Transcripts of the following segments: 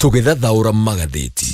Tũgĩthathaũra magathĩti.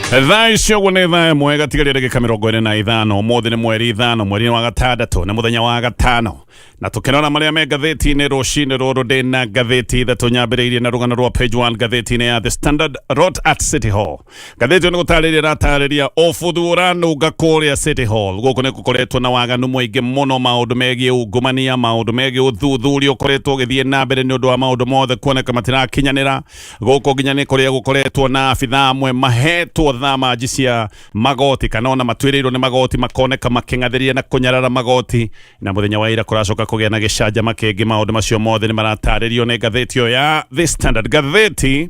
Thaa icio gune thaa ĩmwe gatigarĩre gĩka 25 ũmũthĩ nĩ mweri 5 mweri wa gatandatũ na mũthenya wa gatano na tũkĩrora marĩa me ngathĩti-inĩ rũcinĩ rũrũ ndĩna ngathĩti ithatũ nyambĩrĩirie na rũgano rwa page 1 ngathĩti-inĩ ya The Standard wrote at City Hall. Ngathĩti nĩ gũtarĩria ratarĩria ũbuthu ũranunga kũrĩa City Hall. Gũkũ nĩ gũkoretwo na waganu mũingĩ mũno, maũndũ megiĩ ungumania, maũndũ megiĩ ũthuthuria ũkoretwo ũgĩthiĩ na mbere nĩ ũndũ wa maũndũ mothe kuoneka matirakinyanĩra. Gũkũ nginya nĩ kũrĩa gũkoretwo na abitha amwe mahetwo thamaji cia magoti kana ona matuĩrĩirwo nĩ magoti makoneka makĩng'athĩria na kũnyarara magoti, na mũthenya wa ira kũracoka kũgĩa na gĩcanjama kĩngĩ. Maũndũ macio mothe nĩ maratarĩrio nĩ ngathĩti ĩyo ya The Standard. Ngathĩti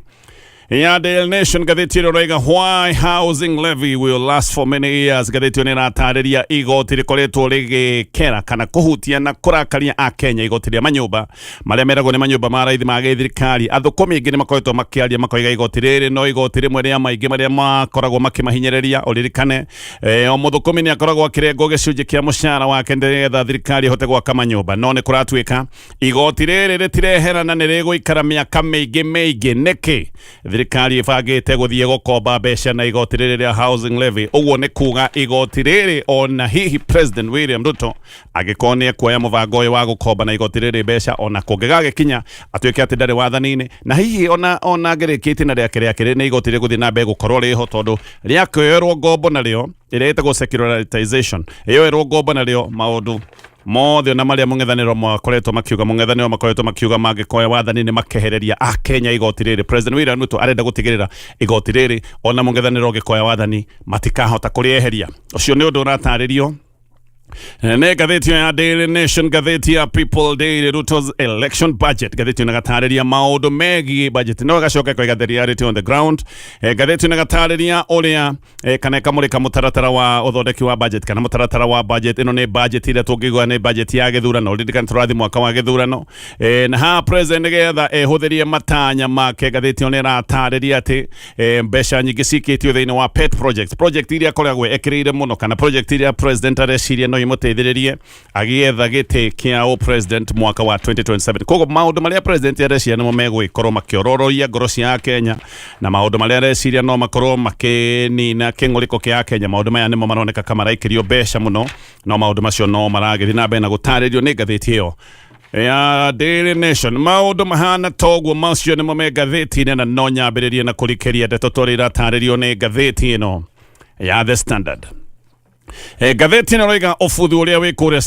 ya Daily Nation, ngathĩti ĩyo roiga why housing levy will last for many years. Ngathĩti ĩyo nĩ ĩratarĩria igoti rĩkoretwo rĩgĩkera kana kũhutia na kũrakaria Akenya, igoti rĩa manyũmba marĩa meragwo nĩ manyũmba ma raithi ma gĩthirikari. Athũkũmi aingĩ nĩ makoretwo makĩaria makoiga igoti rĩrĩ no igoti rĩmwe rĩa maingĩ marĩa makoragwo makĩmahinyĩrĩria. Ũririkane o mũthũkũmi nĩ akoragwo akĩrengwo gĩcunjĩ kĩa mũcara wake nĩgetha thirikari ĩhote gwaka manyũmba, no nĩ kũratuĩka igoti rĩrĩ rĩtireherana, nĩ rĩgũikara mĩaka mĩingĩ. Nĩkĩ thirikari ĩbangĩte gũthiĩ gũkomba mbeca na igoti rĩrĩ rĩa housing levy? Ũguo nĩ kuga igoti rĩrĩ ona hihi President William Ruto agĩkorwo nĩ ekuoya mũbango ũyũ wa gũkomba na igoti rĩrĩ mbeca ona kũngĩgagĩkinya atuĩke atĩ ndarĩ wathani-inĩ, na hihi ona ngĩrĩkĩtie na rĩake nĩ igoti rĩgũthiĩ na mbere gũkorwo rĩho, tondũ rĩakĩoerwo ngombo narĩo ĩrĩa ĩtagwo secularization, ĩyoerwo ngombo narĩo maũndũ mothe na marĩa mũng'ethanĩro makoretwo makiuga mangĩkoya wathani-inĩ makehereria Akenya igoti rĩrĩ. President William Ruto arenda gũtigĩrĩra igoti rĩrĩ ona mũng'ethanĩro ũgĩkoya wathani matikahota kũrĩeheria. Ũcio nĩ ũndũ ũratarĩrio nĩ ngathĩti ya Daily Nation. Ngathĩti ya People Daily, Ruto's election budget. Ngathĩti na gatarĩria maũndũ megiĩ budget no gacoka koiga the reality on the ground. Ngathĩti na gatarĩria ũrĩa kana kamũrĩka mũtaratara wa ũthondeki wa budget kana mũtaratara wa budget. Ĩno nĩ budget ĩrĩa tũngĩgwa nĩ budget ya gĩthurano, ririkana tũrathi mwaka wa gĩthurano na ha president nĩgetha ehũthĩrie matanya make. Ngathĩti ĩyo nĩ ĩratarĩria atĩ mbeca nyingĩ cikĩtio thĩinĩ wa pet project iria akoragwo ekĩrĩire mũno kana project iria president areciria no imuteithĩrĩrie agĩetha gĩtĩ kĩa president mwaka wa 2027. Koguo maũndũ marĩa president areciria nĩmo megũgĩkorwo makĩorororia ngoro cia Akenya, na maũndũ marĩa areciria no makorwo makĩnina kĩng'ũrĩko kĩa Akenya. Maũndũ maya nĩmo maroneka kama maraikĩrio mbeca mũno, no maũndũ macio no maragĩthiĩ na mbere na gũtarĩrio nĩ ngathĩti ĩyo ya Daily Nation. Maũndũ mahana toguo macio nĩmo me ngathĩti-inĩ, na no nyambĩrĩrie na kũrikĩria ndeto tũrĩa iratarĩrio nĩ ngathĩti ĩno ya The Standard. Ngathĩti ĩno roiga ũbuthu ũrĩa wĩ kũrĩa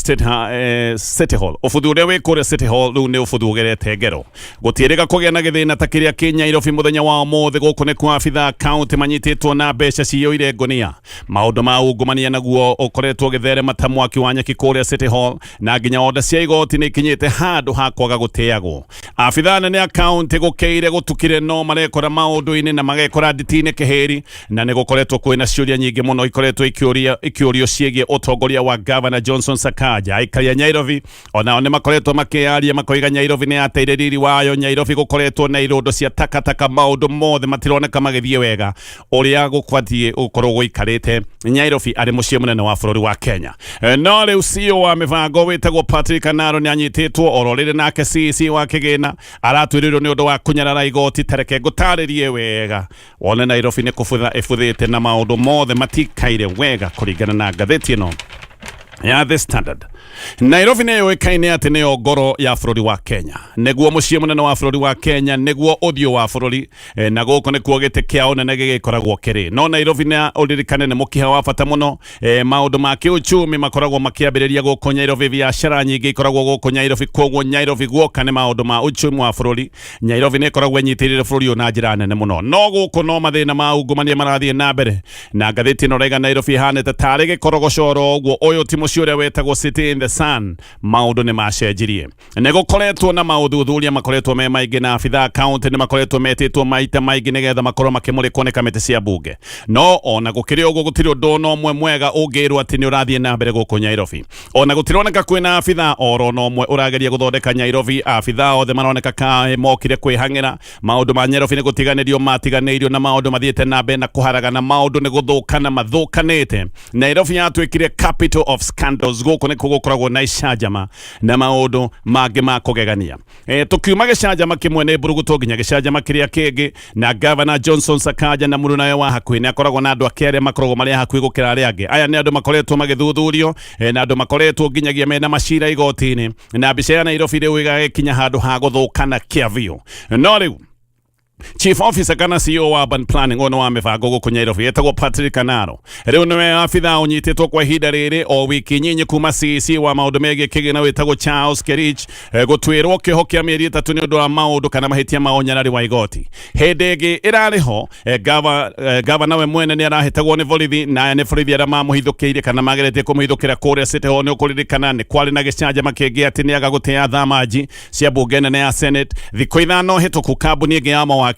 City Hall. Ũbuthu ũrĩa wĩ kũrĩa City Hall rĩu nĩ ũbuthu ũgerete ngero. Gũtiĩrĩga kũgĩa na gĩthĩna ta kĩrĩa kĩ Nyairobi mũthenya wa ũmũthĩ. Gũkũ nĩ kwa abitha kaunti manyitĩtwo na mbeca ciyũire ngonia. Maũndũ ma ungumania naguo ũkoretwo ũgĩtherema ta mwaki wa nyaki kũrĩa City Hall, na nginya onda cia igoti nĩ ikinyĩte handũ ha kwaga gũteagwo. Abitha nene a kaunti gũkĩire gũtukire no marekora maũndũ-inĩ na magekora nditi-inĩ kĩhĩri, na nĩ gũkoretwo kwĩna ciũria nyingĩ mũno ikoretwo ikĩũrio ciĩgiĩ ũtongoria wa Governor Johnson Sakaja. Aikari a Nyairobi onao nĩ makoretwo makĩaria makoiga Nyairobi nĩ yateire riri wayo. Nyairobi gũkoretwo na irondo cia takataka, maũndũ mothe matironeka magĩthiĩ wega ũrĩa gũkwatiĩ gũkorwo gũikarĩte. Nyairobi arĩ mũciĩ mũnene wa bũrũri wa Kenya. No rĩu CEO wa mĩbango wĩtagwo Patrick Anaro nĩ anyitĩtwo oro rĩrĩ nake CEC wa kĩgĩna aratuĩrĩrwo nĩ ũndũ wa kũnyarara igoti. Tareke ngũtarĩrie wega wone Nairobi nĩ kũbutha ĩbuthĩte na maũndũ mothe matikaire wega kũringana na ngathĩti ĩno ya The Standard. Nairobi nĩ yũĩkaine atĩ nĩyo ngoro ya bũrũri wa Kenya, nĩguo mũciĩ mũnene wa bũrũri wa Kenya, nĩguo ũthiũ wa bũrũri, na gũkũ nĩkuo gĩtĩ kĩa ũnene gĩgĩkoragwo kĩrĩ. No Nairobi nĩ ũririkane nĩ mũkiha wa bata mũno. Maũndũ ma kĩũchumi makoragwo makĩambĩrĩria gũkũ Nairobi, biacara nyingĩ ikoragwo gũkũ Nairobi. Koguo Nairobi guoka nĩ maũndũ ma uchumi wa bũrũri. Nairobi nĩ ĩkoragwo ĩnyitĩrĩire bũrũri ũyũ na njĩra nene mũno, no gũkũ no mathĩna ma ungumania marathiĩ na mbere, na ngathĩti ĩno raiga Nairobi ihanĩte tarĩ gĩkorogocoro ũguo. Ũyũ ti mũciĩ ũrĩa wetagwo City in the Sun. Maũndũ nĩ macenjirie, nĩ gũkoretwo na maũthuthuria makoretwo me maingĩ, na abitha kaunti nĩ makoretwo metĩtwo maita maingĩ nĩgetha makorwo makĩmũrĩkwo nĩ kamĩtĩ cia bunge. No ona gũkĩrĩ ũguo gũtirĩ ũndũ no ũmwe mwega ũngĩrwo atĩ nĩ ũrathiĩ na mbere gũkũ Nyairobi. Ona gũtironeka kwĩna abitha oro no ũmwe ũrageria gũthondeka Nyairobi. Abitha othe maroneka ka mokire kwĩhang'ĩra. Maũndũ ma Nyairobi nĩ gũtiganĩrio matiganĩirio, na maũndũ mathiĩte na mbere na kũharagana. Maũndũ nĩ gũthũkana mathũkanĩte. Nairobi yatuĩkire capital of scandals gũkũ nĩ kũgũkoragwo na icanjama na maũndũ mangĩ ma kũgegania. Tukiuma gĩcanjama kĩmwe nĩ mburuguto nginya gĩcanjama kĩrĩa kĩngĩ, na Governor Johnson Sakaja na mũrũ nawe wa hakuhĩ nĩ akoragwo na andũ ake arĩa makoragwo marĩ hakuhĩ gũkĩra arĩa angĩ. Aya nĩ andũ makoretwo magĩthuthurio na andũ makoretwo nginyagia mena macira igoti-inĩ, na mbica ya Nairobi rĩu ĩgagĩkinya handũ ha gũthũkana kĩavio. No rĩu Chief Officer kana CEO wa Urban Planning ono wa mibango gũkũ Nairobi etagwo Patrick Kanaro. Rĩu nĩwe abitha ũnyitĩtwo kwa ihinda rĩrĩ o wiki nyinyi kuma CC wa maũndũ megiĩ kĩgĩna wĩtagwo Charles Kerich gũtuĩrwo kĩoho kĩa mĩeri ĩtatũ nĩ ũndũ wa maũndũ kana mahĩtia ma ũnyarari wa igoti. Hĩndĩ ĩngĩ ĩrarĩ ho gavana we mwene nĩ arahĩtagwo nĩ borithi, na nĩ borithi arĩa mamũhithũkĩire kana mageretie kũmũhithũkĩra kũrĩa City Hall. Nĩ ũkũririkana nĩ kwarĩ na gĩcanjama kĩngĩ atĩ nĩ agagũteya thamaji cia mbunge nene ya Senate thikũ ithano hĩtũku. Kambuni ĩngĩ ya mawakiri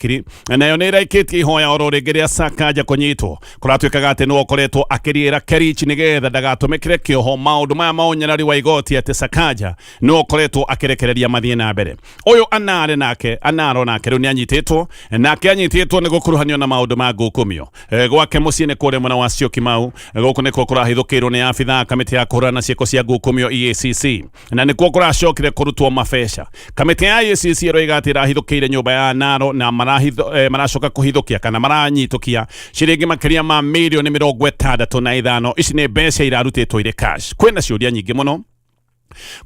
nayo nĩ ĩraikĩtie ihoya oro rĩngĩ rĩa Sakaja kũnyitwo. Kũratuĩkaga atĩ nĩ ũkoretwo akĩrĩra Kerich nĩgetha ndagatũmĩkĩre kĩoho maũndũ maya ma ũnyarari wa igoti, atĩ Sakaja nĩ ũkoretwo akĩrekereria mathiĩ na mbere. Ũyũ Anaro nake rĩu nĩ anyitĩtwo, nake anyitĩtwo nĩ gũkuruhanio na maũndũ ma ngukumio gwake mũciĩ nĩ kũrĩa mwena wa Syokimau. Gũkũ nĩkuo kũrahithũkĩirwo nĩ abitha kamĩtĩ ya kũhũrana na ciĩko cia ngukumio EACC, na nĩkuo kũracokire kũrutwo mabeca. Kamĩtĩ ya EACC ĩroiga atĩ ĩrahithũkĩire nyũmba ya Anaro na maracoka kuhithũkia kana maranyitũkia ciringi makĩria ma mirioni 65. Ici nĩ mbeca irarutĩtwo irĩ cash. Kwĩna ciũria nyingĩ mũno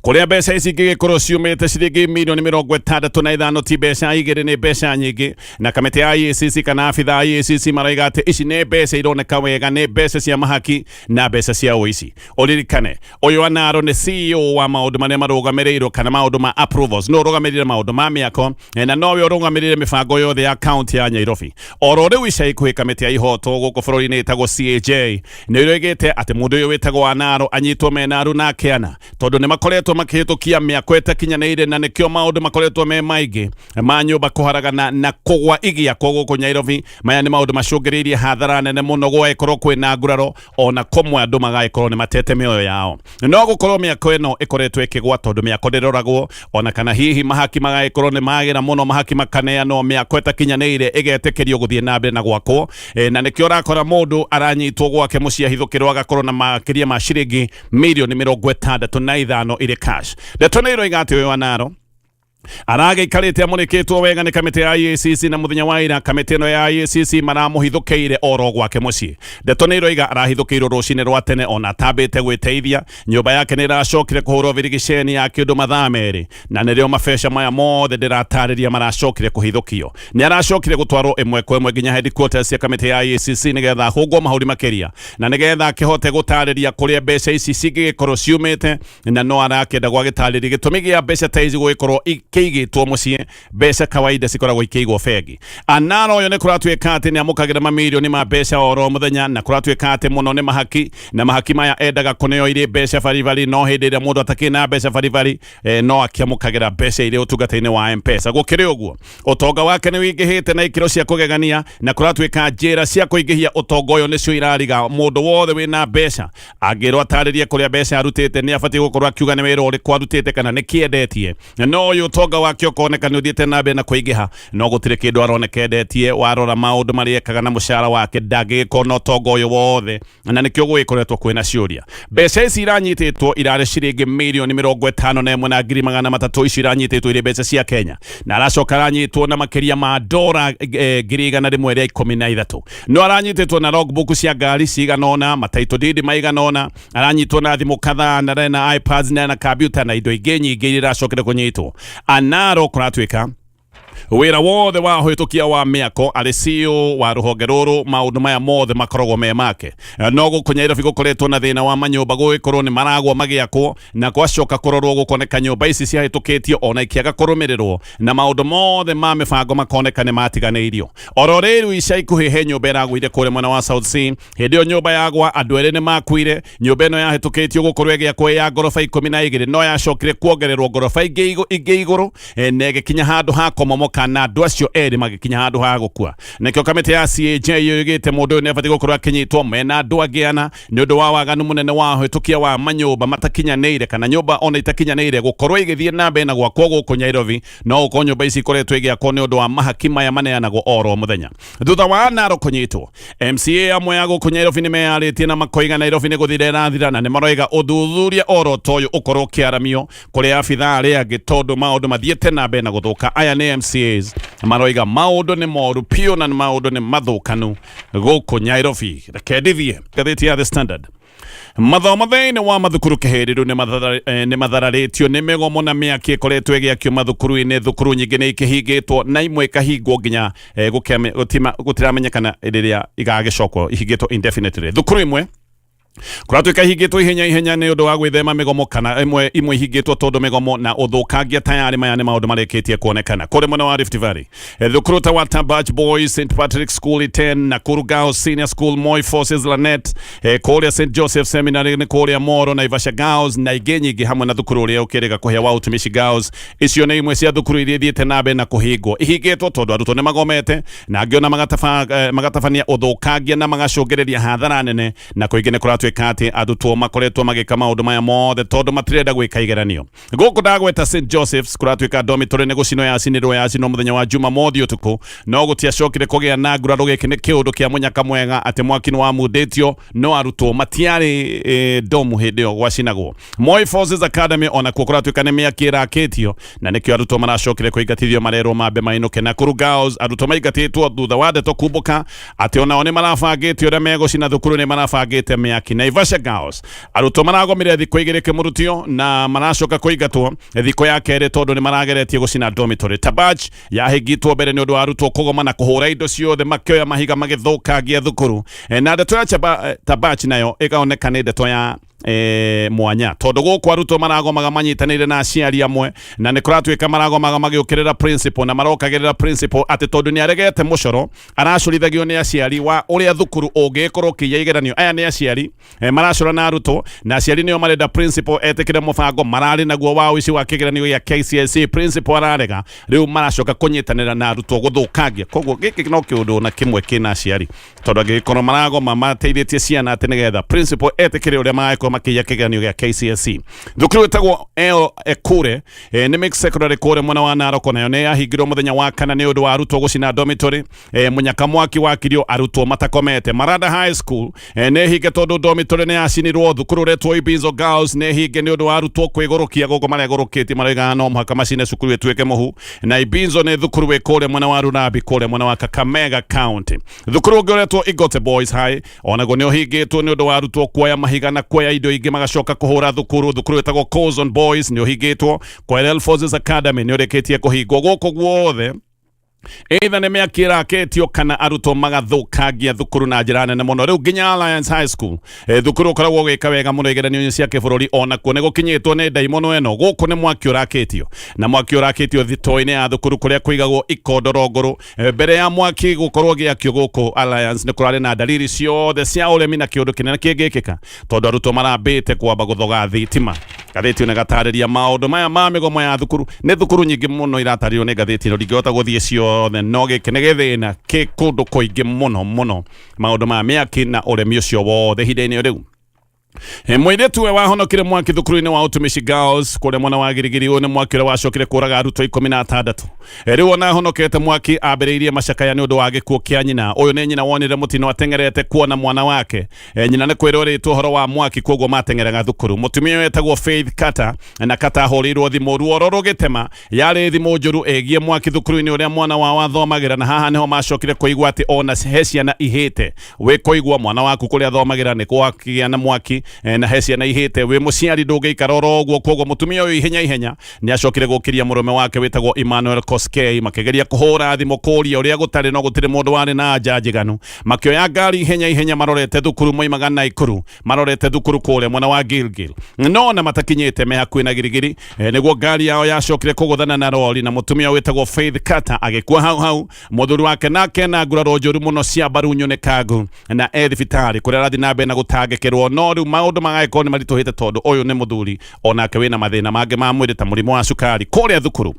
kũrĩa mbeca ici ingĩgĩkorwo ciumĩte ciringi mirioni 65 ti mbeca igĩrĩ, nĩ mbeca nyingĩ. Na kamĩtĩ ya EACC kana abitha ya EACC maraiga atĩ ici nĩ mbeca ironeka wega, nĩ mbeca cia mahaki na mbeca cia ũici. Ũririkane ũyũ Anaro nĩ CEO wa maũndũ marĩa marũgamĩrĩirwo kana maũndũ ma approvals, no ũrũgamĩrĩire maũndũ ma mĩako na nowe ũrũgamĩrĩire mĩbango yothe ya kaunti ya Nairobi. Oro rĩu ica ikuhĩ kamĩtĩ ya ihoto gũkũ bũrũri-inĩ ĩtagwo CAJ nĩ ĩroigĩte atĩ mũndũ ũyũ wĩtagwo Anaro anyitwo mena aru na akĩana tondũ makoretwo makĩhĩtũkia mĩako ĩtakinyanĩire, na nĩkĩo maũndũ makoretwo me maingĩ ma nyũmba kũharagana na kũgwa igia gũkũ Nairobi. Maya nĩ maũndũ macũngĩrĩirie hathara nene mũno, gũgagĩkorwo kwĩna nguraro ona kũmwe andũ magagĩkorwo nĩ matete mĩoyo yao. No gũkorwo mĩako ĩno ĩkoretwo ĩkĩgwa tondũ mĩako ndĩroragwo, ona kana hihi mahaki magagĩkorwo nĩ magĩra mũno, mahaki makaneanwo, mĩako ĩtakinyanĩire ĩgetĩkĩrio gũthiĩ na mbere na gwakwo. Na nĩkĩo ũrakora mũndũ aranyitwo gwake mũciĩ ahithũkĩrwo agakorwo na makĩria ma ciringi mirioni 65 irĩ cash. Ndeto nĩ iroiga atĩ ũyũ Anaro aragĩikarĩte amũrĩkĩtwo wega nĩ kamĩtĩ ya EACC, na mũthenya wa ira kamĩtĩ ĩno ya EACC maramũhithũkĩire oro gwake mũciĩ. Ndeto nĩ iroiga arahithũkĩirwo rũcinĩ rwa tene ona atambĩte gwĩteithia. Nyũmba yake nĩ ĩracokire kũhũrwo virigiceni ya kĩndũ mathaa merĩ, na nĩrĩo mabeca maya mothe ndĩratarĩria maracokire kũhithũkio. Nĩ aracokire gũtwarwo ĩmwe kwa ĩmwe nginya headquarters cia kamĩtĩ ya EACC nĩgetha hũngwo mahũri makĩria, na nĩgetha akĩhote gũtarĩria kũrĩa mbeca ici cingĩgĩkorwo ciumĩte, na no arakĩenda gwagĩtarĩria gĩtũmi gĩa mbeca ta ici gũgĩkorwo ikĩigĩtwo mũciĩ. Mbeca kawaida cikoragwo ikĩigwo bengi. Anaro ũyũ nĩ kũratuĩka atĩ nĩ amũkagĩra mamirioni ma mbeca oro mũthenya, na kũratuĩka atĩ mũno nĩ mahaki, na mahaki maya endaga kũneo irĩ mbeca baribari. No hĩndĩ ĩrĩa mũndũ atakĩrĩ na mbeca baribari no akĩamũkagĩra mbeca irĩ ũtungata-inĩ wa M-Pesa. Gũkĩrĩ ũguo ũtonga wake nĩ wĩingĩhĩte na ikĩro cia kũgegania, na kũratuĩka njĩra cia kũingĩhia ũtonga ũyũ nĩcio irariga mũndũ wothe wĩna mbeca angĩrwo atarĩrie kũrĩa mbeca arutĩte. Nĩ abatiĩ gũkorwo akiuga nĩ wĩra ũrĩkũ arutĩte kana nĩ kĩendetie. No ũyũ ũtonga wake ũkoneka nĩ ũthiĩte na mbere na kũingĩha, no gũtirĩ kĩndũ aroneka endetie. Warora maũndũ marĩa ekaga na mũcara wake ndangĩgĩkorwo na ũtonga ũyũ wothe, na nĩkĩo gũgĩkoretwo kwĩna ciũria. Mbeca ici iranyitĩtwo irarĩ ciringi mirioni 51,300. Ici iranyitĩtwo irĩ mbeca cia Kenya, na aracoka aranyitwo na makĩria ma ndora 113,000. No aranyitĩtwo na logbook cia ngari cigana ũna, mataitũ didi maigana ũna, aranyitwo na thimũ kadhaa na iPads na computer na indo ingĩ nyingĩ iria iracokire kũnyitwo. Anaro kũratuĩka wĩra wothe wa hĩtũkia wa mĩako arĩ CEO wa rũhonge rũrũ, maũndũ maya mothe makoragwo me make. No gũkũ Nairobi gũkoretwo na thĩna wa manyũmba gũgĩkorwo nĩ maragwo magĩakwo, na gwacoka kũrorwo gũkoneka nyũmba ici ciahĩtũkĩtio ona ikĩaga kũrũmĩrĩrwo, na maũndũ mothe ma mĩbango makoneka nĩ matiganĩirio. Oro rĩu ica ikuhĩ he nyũmba ĩragũire kũrĩa mwena wa South C. Hĩndĩ ĩyo nyũmba yagwa andũ erĩ nĩ makuire. Nyũmba ĩno yahĩtũkĩtio gũkorwo ĩgĩakwo ya ngoroba 12, no yacokire kuongererwo ngoroba ingĩ igũrũ, na ĩgĩkinya handũ ha komomoka moka na andu acio eri magikinya handu ha gukua nikio kamite ya CAJ yugite mundu ne abati gukorwo akinyitwo mena andu agiana ni undu wa waganu munene wa hitukia wa manyumba matakinyaneire kana nyumba ona itakinyaneire gukorwo igithie na mbere na gwakwo guku Nairobi no uko nyumba ici ikoretwo igiakwo ni undu wa mahaki maya maneanagwo oro muthenya thutha wa Narok kunyitwo MCA amwe ya guku Nairobi ni meyaritie na makoiga Nairobi ni guthire rathira na ni maroiga uthuthuria oro toyo ukorwo kiaramio kuri afitha ari angi tondu maundu mathiete na mbere na guthuka aya ni MCAs maroiga maundu ni moru pio na maundu ni mathukanu guku Nairobi kedithie gatheti ya The Standard mathomo thĩinĩ wa mathukuru kĩhĩrĩru nĩ mathararitio nĩ mĩgomo na mĩaki ĩkoretwo ĩgĩakio mathukuru-inĩ thukuru nyingĩ nĩ ikĩhingĩtwo na imwe ikahingwo nginya gũtiramenyekana rĩrĩa igagĩcokwo ihingĩtwo indefinitely thukuru imwe kuratuika higitwo ihenya ni undu wa gwithema migomo kana imwe higitwo tondu migomo na uthukangia tayari maya ni maundu mareketie kuonekana kuri mwena wa Rift Valley thukuru ta Watabach Boys St Patrick School 10 na Girls Senior School Moi Forces Lanet kuria St Joseph Seminary ni kuria Moro na Ivasha Girls na igenyingi hamwe na thukuru uria ukirega kuhea wa utumishi Girls icio ni imwe cia thukuru iria thiete nabe na kuhingwo ihigitwo tondu arutwo ni magomete na angiona magatabania uthukangia na magacungereria hathara nene na kuingine kuratuika kati arutwo makoretwo magika maundu maya mothe tondu matirenda gwika igeranio guku ndagweta St Joseph's kuratuika dormitory ni gucinwo yacinwo muthenya wa Jumamothi utuku no gutiacokire kugia na nguraro giki ni kiundu kia munyaka mwega ati mwaki ni wa mudetio no arutwo matiari domu hindi yo gwacinagwo Moi Forces Academy ona kuratuika ni miakira aketio na nikio arutwo maracokire kuingatithio marerwo mambe mainuke na Girls arutwo maingatitwo thutha wa ndeto kubuka ati ona oni marabangite uria megucina thukuru ni marabangite miaki na Ivasha Girls arutwo maragomire thiko igirike murutio na maracoka kuingatwo thiko ya kere tondu ni marageretie gucina dormitory Tabach yahigitwo mbere ni undu wa arutwo kugoma na kuhura indo ciothe makioya mahiga magithukangia thukuru na ndeto ya Tabach nayo ikaoneka ni ndeto ya mwanya tondu guku arutwo maragomaga manyitanire na aciari amwe na ni kuratuika maragomaga magiukirira principal na marokagirira principal ati tondu ni aregete mucoro aracurithagia ni aciari wa uria thukuru ungikorwo kiya igeranio aya ni aciari maracura na arutwo na aciari nio marenda principal etikire mubango marari naguo wa uici wa kigeranio ya KCSE principal ararega riu maracoka kunyitanira na arutwo guthukangia koguo giki no kiundu na kimwe kina aciari tondu angikorwo maragoma mateithĩtie ciana ati nigetha principal etikire uria maiko makiya kigeranio ya KCSE thukuru etagwo Ekure ni mixed secondary kure mwana wa Narok nayo ni yahingirwo muthenya wa kana ni undu wa arutwo gucina dormitory munyaka mwaki wakirio arutwo matakomete Marada High School ni hinge tondu dormitory ni yacinirwo thukuru retwo Ibinzo Girls ni hinge ni undu wa arutwo kwigurukia gogo maregurukitie marega no muhaka macine cukuru etuike muhu na Ibinzo ni thukuru we kure mwana wa Runabi kure mwana wa Kakamega County thukuru ngoretwo Igote Boys High onago ni uhingitwo ni undu wa arutwo kuoya mahiga na kuoya indo ingi magacoka kuhura thukuru etagwo Coulson Boys ni uhingitwo Royal Forces Academy ni ureketie kuhingwo guku guothe either ni miakira aketio kana arutwo magathukangia thukuru na njira nene muno riu nginya Alliance High School thukuru ukoragwo gwika wega muno igeranio cia kibururi ona kuo ni gukinyitwo ni ndaimono eno guku ni mwaki uraketio na mwaki uraketio thitoini ya thukuru kuria kuigagwo ikondorongoro mbere ya mwaki gukorwo giakio guku Alliance ni kurari na dalili ciothe cia uremi na kiundu kinene kingikika tondu arutwo marambite kwamba guthoga thitima gatheti una gatariria maundu maya ma migomo ya thukuru ni thukuru nyingi muno iratario ni gatheti no ndingihota guthie cio the noge kenegethina ke kundu kuingi muno maundu ma miaki na uremi ucio wothe hinda-ini riu mwiritu we wahonokire mwaki thukuru-ini wa utumishi Girls kuria mwana wa Girigiri uyu ni mwaki uria wacokire kuraga arutwo 16 riu ona honokete mwaki ambiriirie macakaya ni undu wa gikuo kia nyina uyu ni nyina wonire mutino atengerete kuona mwana wake nyina ni kwirwo ritwo horo wa mwaki koguo matengeraga thukuru mutumia uyu etagwo Faith Kata na Kata ahorirwo thimu ruoro rugitema yari thimu njuru egie mwaki thukuru-ini uria mwana wa athomagira na haha niho macokire kuigwa ati ona ciana ihite we kuigwa mwana waku kuria athomagira ni kwakia na mwaki na hecia na ihite we muciari ndungiikara oroguo koguo mutumia uyu ihenya ni acokire gukiria murume wake wetagwo Emmanuel Koskei makigeria kuhura thimo kuria uria gutari no gutire mundu wari na njajiganu makioya ngari ihenya marorete thukuru moimaga Naikuru marorete thukuru kuria mwana wa Gilgil no na matakinyite me hakuhi na Girigiri niguo ngari yao yacokire kuguthana na rori na mutumia wetagwo Faith Kata agikua hau muthuri wake nake na nguraro njuru muno cia barunyu ne kagu na thibitari kuria rathi na mbere na gutangikirwo no riu maundu magaiko ni marituhite tondu uyu ni muthuri onake wina mathina mange ma mwiri ta murimo wa cukari kuria thukuru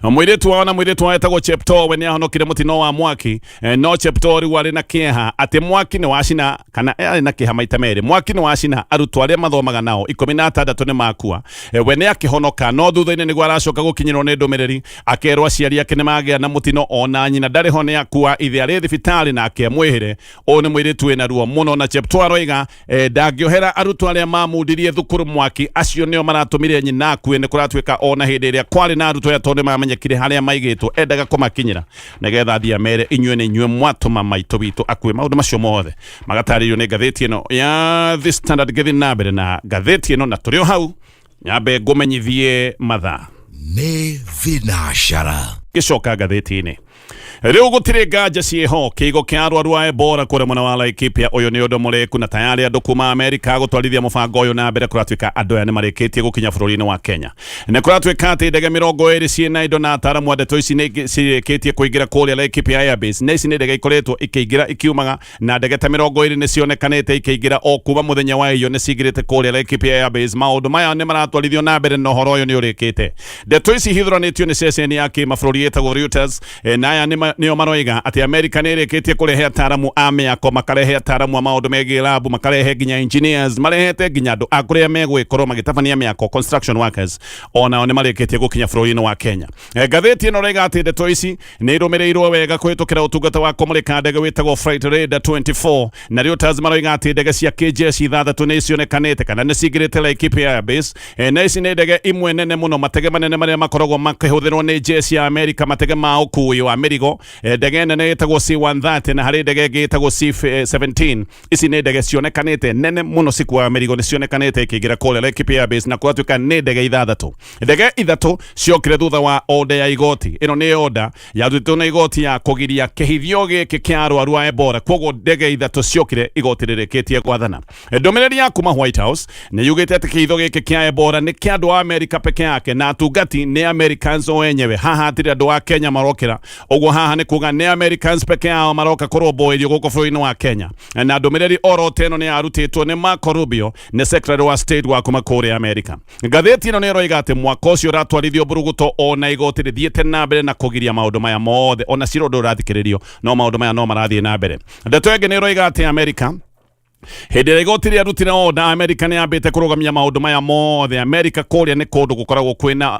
Mwiretu wana mwiretu wetagwo Chepto we nĩahonokire mutino wa mwaki no Chepto riu ari na kieha ati mwaki ni wacina kana ari na kieha maita meri mwaki ni wacina arutwo aria mathomaga nao 16 ni makua we ni akihonoka no thutha-ini niguo aracoka gukinyirwo ni ndumiriri akerwo aciari ake ni magia na mutino ona nyina ndari ho ni akua ithe ari thibitari na akemwihire o ni mwiretu wina ruo muno na Chepto aroiga ndangiohera arutwo aria mamundirie thukuru mwaki acio nio maratumire nyina akue ni kuratwika ona hindi iria kwari na arutwo ya mamenyekire haria maigitwo endaga kumakinyira negetha thia mere inywe ni nywe mwatuma maito bitu akwe maundu macio mothe magataririo ni ngathiti ino ya The Standard githi nambere na ngathiti ino na turio hau nyambe ngumenyithie mathaa ni vinashara gicoka ngathiti-ini riu gutire nganja cieho kiigo kia arwaru a Ebola kure mwana wa Laikipia uyu ni undu mureku na tayari andu kuma Amerika gutwarithia mubango uyu na mbere kuratwika andu aya ni marikitie gukinya bururi-ini wa Kenya ne kuratwika ati ndege 20 ciina indo na ataramu ndeto ici ni cikitie kuingira kuria Laikipia Airbase ne ici ni ndege ikoretwo ikiingira ikiumaga na ndege ta 20 ni cionekanite ikiingira o kuma muthenya wa iyo ni cigirite kuria Laikipia Airbase maundu maya ni maratwarithio na mbere no horo uyu ni urikite ndeto ici hithranitio ni ceceni ya kimabũrũri yetagwo Reuters na aya nio maroiga ati America nĩrĩkĩtie kũrehe ataramu a mĩako makarehe ataramu a maũndũ megiĩ labu makarehe nginya engineers marehete nginya andũ a kũrĩa megwĩkorwo magĩtabania mĩako construction workers onao nĩ marĩkĩtie gũkinya bũrũri-inĩ wa Kenya ngathĩti ĩno roiga atĩ ndeto ici nĩ irũmĩrĩirwo wega kũhĩtũkĩra ũtungata wa kũmũrĩka ndege wĩtagwo Flight Radar 24 na Reuters maroiga atĩ ndege cia KJS 6 nĩ cionekanĩte kana nĩ cingĩrĩte Laikipia Airbase na ici nĩ ndege imwe nene mũno matege manene marĩa makoragwo makĩhũthĩrwo nĩ jeshi ya America matege ma ũkuui wa mĩrigo ndege nene yetagwo C-130 na hari ndege yetagwo C-17 ici nĩ ndege cionekanĩte nene mũno cikuaga mĩrigo nĩ cionekanĩte ikĩingira kũrĩa Laikipia Airbase na kũratuĩka nĩ ndege ithatũ ciokire thutha wa order ya igoti ĩno nĩ order yathutwo na igoti ya kũgiria kĩhithio gĩkĩ kĩa arwaru a Ebola koguo ndege ithatũ ciokire igoti rĩrĩkĩtie gwathana ndũmĩrĩri ya kuma White House nĩ yugĩte atĩ kĩhithio gĩkĩ kĩa Ebola nĩ kĩa andũ a America peke yake na atungati nĩ Americans o wenyewe haha hatirĩ andũ a Kenya marokĩra ũguo haha nĩ kuga nĩ Americans peke yao maroka kũrũmbũirio gũkũ bũrũri-inĩ wa Kenya na ndũmĩrĩri oro teno nĩ yarutĩtwo nĩ Marco Rubio nĩ Secretary wa State wa kuma kũrĩa America ngathĩti ĩno nĩ ĩroiga atĩ mwaka ũcio ũratwarithio mbũrũgũto ona igoti rĩthiĩte na mbere na kũgiria maũndũ maya mothe ona ciro ndũ ũrathikĩrĩrio no maũndũ maya no marathiĩ na mbere ndeto ĩngĩ nĩ ĩroiga atĩ America hindi ĩrĩa igoti rĩarutire order America nĩ yambĩte kũrũgamia maũndũ maya mothe America kũrĩa nĩ kũndũ gũkoragwo kwĩna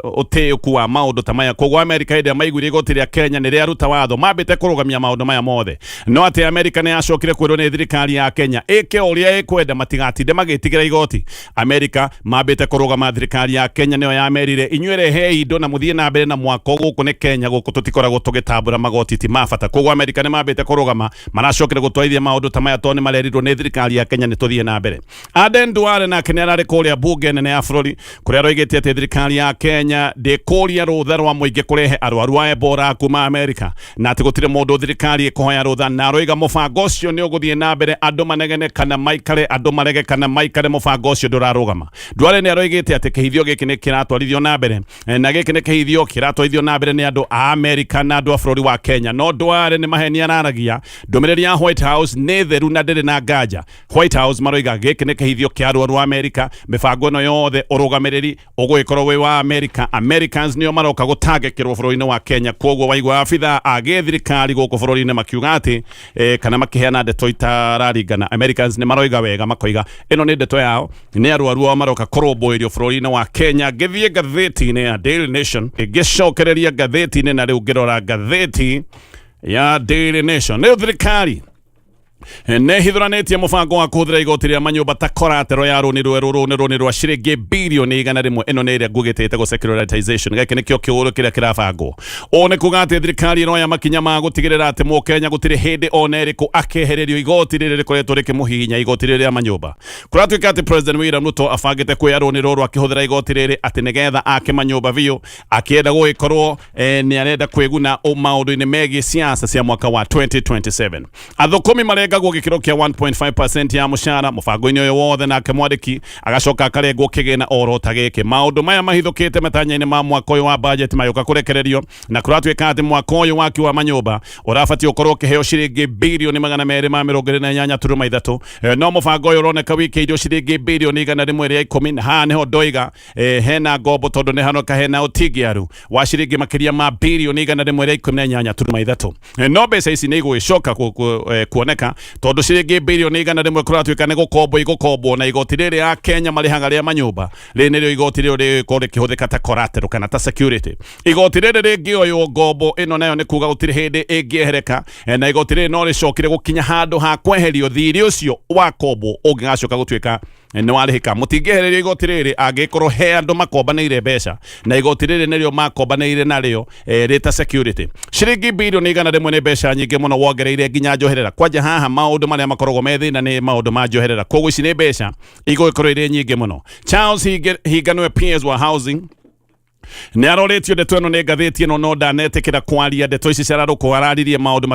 ũtĩĩku wa maũndũ ta maya koguo America hĩndĩ ĩrĩa maiguire igoti rĩa Kenya nĩ rĩaruta watho mambĩte kũrũgamia maũndũ maya mothe no atĩ America nĩ yacokire kwĩrwo nĩ thirikari ya Kenya ĩke ũrĩa ĩkwenda matigatinde magĩtigĩra igoti America mambĩte kũrũgama thirikari ya Kenya nĩyo yamerire inyuĩ rehe indo na mũthiĩ na mbere na mwako gũkũ nĩ Kenya gũkũ tũtikoragwo tũgĩtambũra magoti ti mabata koguo America nĩ mambĩte kũrũgama maracokire gũtwarithia maũndũ ta maya tondũ nĩ marerirwo nĩ thirikari ya Kenya nĩ tũthiĩ na mbere Aden Duale nake nĩ ararĩ kũrĩa bunge nene ya bũrũri kũrĩa aroigĩte atĩ thirikari ya Kenya ndĩkũria rũtha rwa mũingĩ kũrehe arwaru a Ebola kuma America na atĩ gũtirĩ mũndũ thirikari ĩkũhoya rũtha na aroiga mũbango ũcio nĩ ũgũthiĩ na mbere andũ manegene kana maikare andũ marege kana maikare mũbango ũcio ndũrarũgama Duale nĩ aroigĩte atĩ kĩhithio gĩkĩ nĩ kĩratwarithio na mbere na gĩkĩ nĩ kĩhithio kĩratwarithio na mbere nĩ andũ a America na andũ a bũrũri wa Kenya no Duale nĩ maheni araragia ndũmĩrĩri ya White House nĩ theru na ndĩrĩ na nganja White House maroiga gĩkĩ nĩ kĩhithio kĩa arwaru a America mĩbango ĩno yothe ũrũgamĩrĩri ũgũgĩkorwo wĩ wa America Americans nĩo maroka gũtangĩkĩrwo bũrũri-inĩ wa Kenya koguo waigua abitha a gĩthirikari gũkũ bũrũri-inĩ makiuga atĩ kana makĩheana ndeto itararingana Americans nĩ maroiga wega makoiga ĩno nĩ ndeto yao nĩ arwaru ao maroka kũrũmbũirio bũrũri-inĩ wa Kenya ngĩthiĩ ngathĩti-inĩ ya Daily Nation ĩgĩcokereria ngathĩti-inĩ na rĩu ngĩrora ngathĩti ya Daily Nation nĩ thirikari nĩ hithũranĩtie mũbango wa kũhũthĩra igoti rĩa manyũmba ta koratero ya rũni rwa ciringi birioni 100 ĩno nĩ ĩrĩa ngũgĩtĩte go secularization gĩkĩ nĩkĩo kĩũru kĩrĩa kĩrabangwo ũũ nĩ kuga atĩ thirikari ĩroya makinya ma gũtigĩrĩra atĩ mũkenya gũtirĩ hĩndĩ ona ĩrĩkũ akehererio igoti rĩrĩ rĩkoretwo rĩkĩmũhihinya igoti rĩrĩa manyũmba kũratuĩka atĩ President William Ruto abangĩte kuoya rũni rũrũ akĩhũthĩra igoti rĩrĩ atĩ nĩgetha ake manyũmba biũ akĩenda gũgĩkorwo nĩ arenda kwĩguna maũndũ-inĩ megiĩ siasa cia mwaka wa 2027 athũkũmi marenga akarengagwo gikiro kia 1.5% ya mushara mubango-ini uyu wothe nake mwandiki agacoka akarengwo kigina oro ta giki maundu maya mahithukite matanya-ini ma mwaka uyu wa budget mayuka kurekererio na kuratwika ati mwaka uyu waki wa manyumba urabati ukorwo ukiheo ciringi bilioni 228.3 no mubango uyu uroneka wiki irio ciringi bilioni 110 ha niho ndoiga hena ngombo tondu ni hanoka hena utigiaru wa ciringi makiria ma bilioni 118.3 no mbeca ici ni igwicoka kuoneka tondu ciringi bilioni 100 kuratwika ni gukombwo na igoti riri ya Kenya Marìhaga ria manyumba ri nirio igoti riri riko rikihuthika ta collateral kana ta security igoti riri ringioywo ngombo ino nayo ni kuga gutiri hindi ingiehereka na igoti riri no ricokire gukinya handu ha kweherio thiri ucio wa kombo ungigacoka gutwika ni warihika mutingiehererio igoti riri angikorwo he andu makombaneire mbeca na igoti riri nirio makombaneire nario rita security ciringi bilioni 100 ni mbeca nyingi muno wongereire nginya njoherera kwanja haha maundu maria makoragwo methina ni maundu ma njoherera koguo ici ni mbeca igwikorwo iri nyingi muno. Charles Higanwe PS wa housing ni aroretio ndeto ino ni ngathiti ino no ndanetikira kwaria ndeto ici ciararuko araririe maundu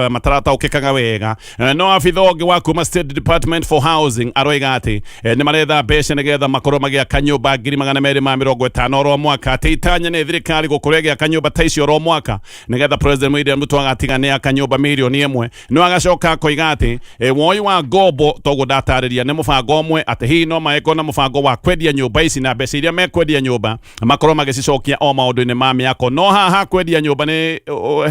matarataukikaga wega no abitha ungi wa kuma State Department for Housing aroiga ati ni maretha mbeca nigetha makorwo magiaka nyumba 250 oro mwaka ati itanya ni thirikari gukorwo giaka nyumba ta icio oro mwaka nigetha President William Ruto agatiga ni aka nyumba milioni 1 no agacoka koiga ati woi wa ngombo togo ndatariria ni mubango umwe ati hi no maeko na mubango wa kwendia nyumba ici na mbeca iria mekwendia nyumba makorwo magicicokia o maundu-ini ma miako no haha kwendia nyumba ni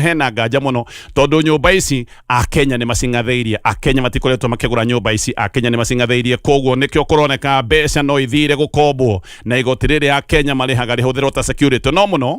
hena nganja muno tondu nyumba ici Akenya ni macingatheirie Akenya matikoretwo makigura nyumba ici Akenya ni macingatheirie koguo nikio kuroneka mbeca no ithire gukombwo na igoti riri Akenya Marìhaga rihuthirwo ta security no muno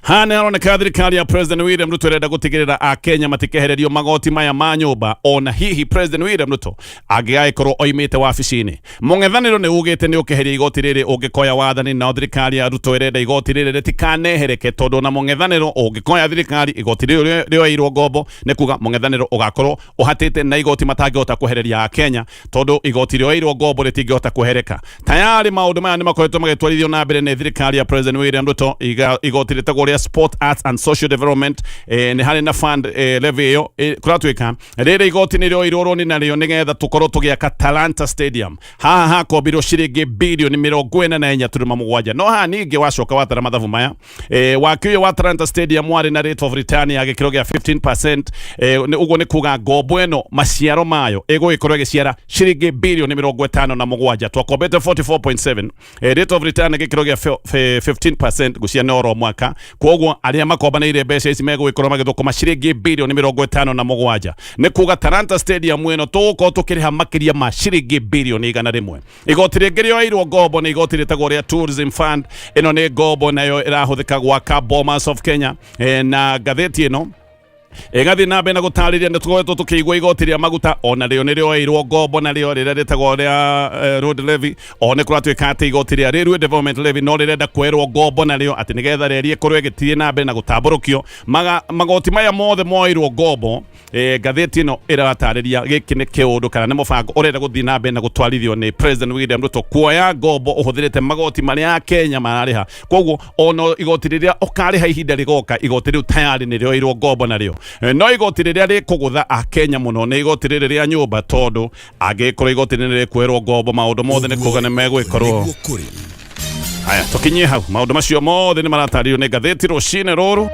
hane aroneka thirikari ya President William Ruto irenda gutigirira Akenya matikehererio magoti maya ma nyumba ona hihi President William Ruto agiaikorwo oimite wabici-ini mung'ethaniro ni ugite ni ukiheria igoti riri ungikoya wathani na thirikari ya Ruto irenda igoti riri ritikanehereke tondu na mung'ethaniro ungikoya thirikari igoti riri rioirwo ngombo ni kuga mung'ethaniro ugakorwo uhatite na igoti matangihota kuhereria Akenya tondu igoti rioirwo ngombo ritingihota kuhereka tayari maundu maya ni makoretwo magitwarithio na mbere ni thirikari ya President William Ruto igoti ritagwo sport arts and social development ni hari na fund Levy yo kuratwika riri igoti ni rioirwo ni nario nigetha tukorwo tugiaka Talanta Stadium haha kombirwo ciringi bilioni 44.7 no ha ningi wacoka watara mathabu maya wakio wa Talanta Stadium wari na rate of return ya gikiro gia 15% uguo ni kuga ngombo eno maciaro mayo ego ikorwo giciara ciringi bilioni 57 twakombete 44.7 rate of return gikiro gia 15% guciana oro mwaka koguo aria makombaneire mbeca ici megwikorwo magithukuma ciringi bilioni 57 ni kuga Talanta Stadium eno tuko tukiriha makiria ma ciringi bilioni 100 igoti ringi rioirwo ngombo ni igoti ritagwo ria Tourism Fund eno ni ngombo nayo irahuthika gwaka Bomas of Kenya na ngathiti eno egathi na mbere na gutariria nitukoretwo tukigwa igoti ria maguta ona rio ni rioirwo ngombo na rio riria ritagwo ria road levy ona kuratwika ati igoti ria railway development levy no rirenda kwerwo ngombo na rio ati nigetha rerie korwo igitie na mbere na gutamburukio magoti maya mothe moirwo ngombo ngathiti ino iratariria giki ni kiundu kana ni mubango urenda guthii na mbere na gutwarithio ni President William Ruto kuoya ngombo uhuthirite magoti maria Akenya marariha koguo ona igoti riria ukariha ihinda rigoka igoti riu tayari ni rioirwo ngombo na rio no igoti riria rikugutha Akenya muno ni igoti riri ria nyumba tondu angikorwo igoti riri kwerwo ngombo maundu mothe ni kuga ni megwikorwo haya tukinyie hau maundu macio mothe ni marataririo ni ngathiti rucine ruru